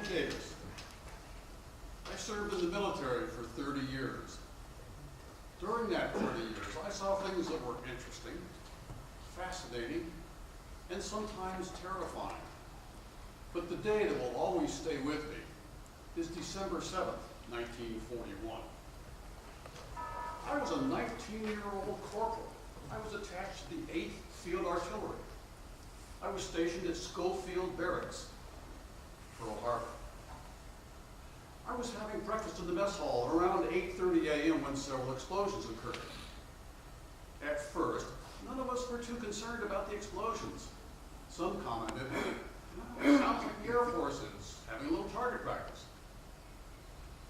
Davis. I served in the military for 30 years. During that 30 years, I saw things that were interesting, fascinating, and sometimes terrifying. But the day that will always stay with me is December 7th, 1941. I was a 19-year-old corporal. I was attached to the 8th Field Artillery. I was stationed at Schofield Barracks, Pearl Harbor. I was having breakfast in the mess hall at around 8:30 a.m. when several explosions occurred. At first, none of us were too concerned about the explosions. Some commented, it sounds like the Air Force is having a little target practice.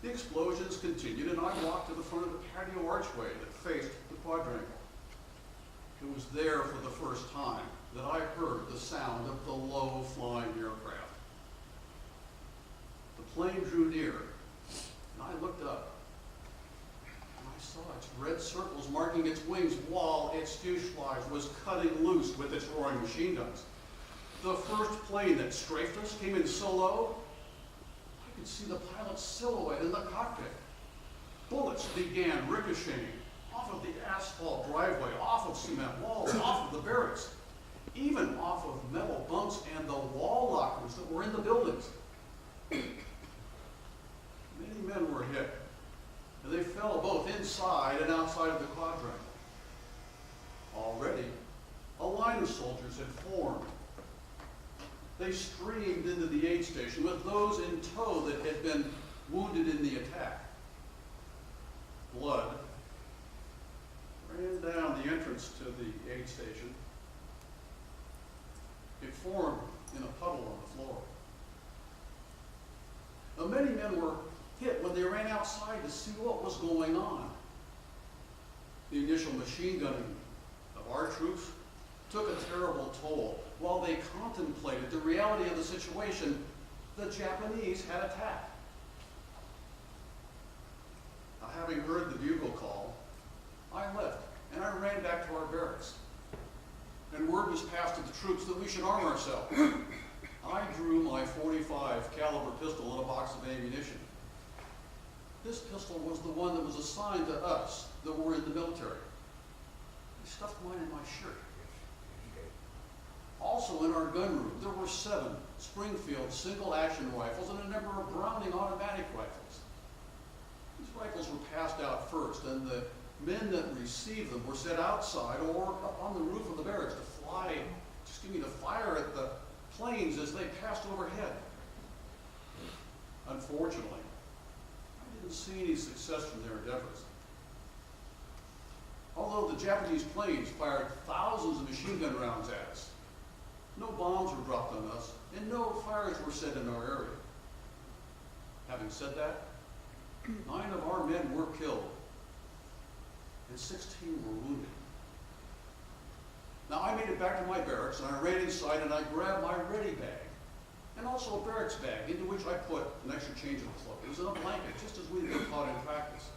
The explosions continued, and I walked to the front of the patio archway that faced the quadrangle. It was there for the first time that I heard the sound of the low-flying aircraft. The plane drew near, and I looked up, and I saw its red circles marking its wings while its fuselage was cutting loose with its roaring machine guns. The first plane that strafed us came in so low, I could see the pilot's silhouette in the cockpit. Bullets began ricocheting off of the asphalt driveway, off of cement walls, off of the barracks, even off of metal bunks and the wall lockers that were in the buildings. Many men were hit, and they fell both inside and outside of the quadrangle. Already, a line of soldiers had formed. They streamed into the aid station with those in tow that had been wounded in the attack. Blood ran down the entrance to the aid station. It formed in a puddle on the floor. Now, many men were hit when they ran outside to see what was going on. The initial machine gunning of our troops took a terrible toll. While they contemplated the reality of the situation, the Japanese had attacked. Now, having heard the bugle call, I left and I ran back to our barracks. And word was passed to the troops that we should arm ourselves. I drew my .45 caliber pistol and a box of ammunition. This pistol was the one that was assigned to us that were in the military. I stuffed mine in my shirt. Also in our gun room, there were 7 Springfield single-action rifles and a number of Browning automatic rifles. These rifles were passed out first, and the men that received them were set outside or up on the roof of the barracks to fire at the planes as they passed overhead. Unfortunately, I didn't see any success from their endeavors. Although the Japanese planes fired thousands of machine gun rounds at us, no bombs were dropped on us, and no fires were set in our area. Having said that, 9 of our men were killed, and 16 were wounded. Now, I made it back to my barracks, and I ran inside, and I grabbed my ready bag, and also a barracks bag, into which I put an extra change of clothes and a blanket, just as we had been taught in practice.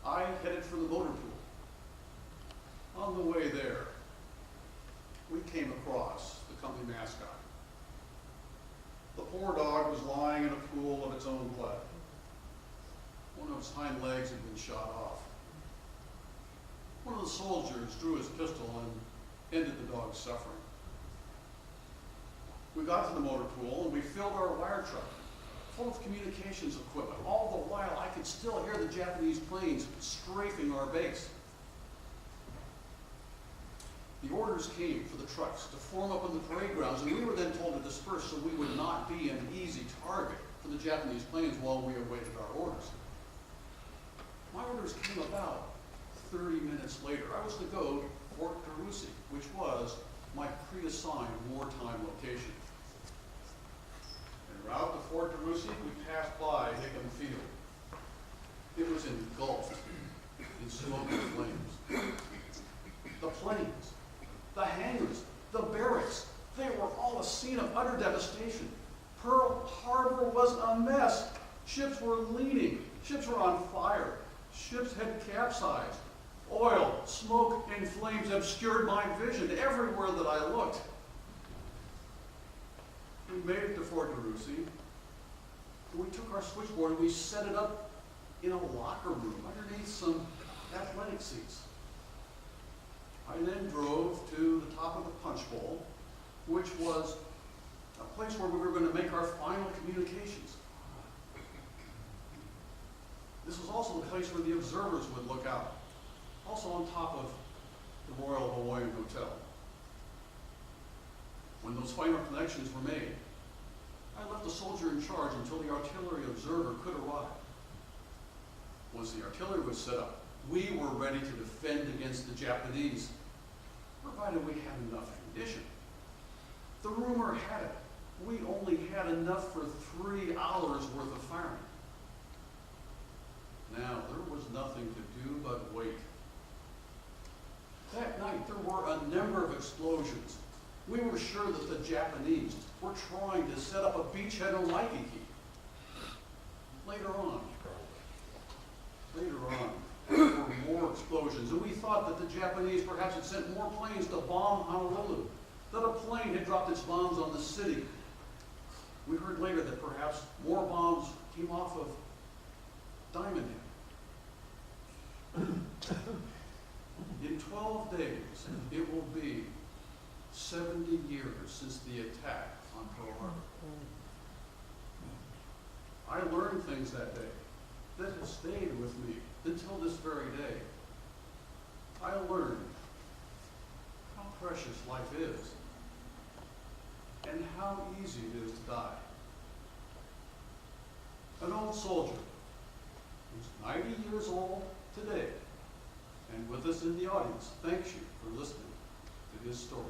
I headed for the motor pool. On the way there, we came across the company mascot. The poor dog was lying in a pool of its own blood. One of its hind legs had been shot off. One of the soldiers drew his pistol and ended the dog's suffering. We got to the motor pool and we filled our wire truck full of communications equipment. All the while, I could still hear the Japanese planes strafing our base. The orders came for the trucks to form up on the parade grounds, and we were then told to disperse so we would not be an easy target for the Japanese planes while we awaited our orders. My orders came about 30 minutes later. I was to go to Fort Carusi, which was my pre-assigned wartime location. En route to Fort Carusi, we passed by Hickam Field. It was engulfed in smoke and flames. The planes, the hangars, the barracks, they were all a scene of utter devastation. Pearl Harbor was a mess. Ships were leaning. Ships were on fire. Ships had capsized. Oil, smoke, and flames obscured my vision everywhere that I looked. We made it to Fort Carusi, We took our switchboard and we set it up in a locker room underneath some athletic seats. I then drove to the top of the punch bowl, which was a place where we were going to make our final communications. This was also the place where the observers would look out, also on top of the Royal Hawaiian Hotel. When those final connections were made, I left the soldier in charge until the artillery observer could arrive. Once the artillery was set up, we were ready to defend against the Japanese, provided we had enough ammunition. The rumor had it, we only had enough for 3 hours worth of firing. Now, there was nothing to do but wait. That night, there were a number of explosions. We were sure that the Japanese were trying to set up a beachhead on Waikiki. Later on, there were more explosions, and we thought that the Japanese perhaps had sent more planes to bomb Honolulu, that a plane had dropped its bombs on the city. We heard later that perhaps more bombs came off of Diamond Head. In 12 days, it will be 70 years since the attack on Pearl Harbor. I learned things that day that have stayed with me until this very day. I learned how precious life is and how easy it is to die. An old soldier who's 90 years old today and with us in the audience thanks you for listening to his story.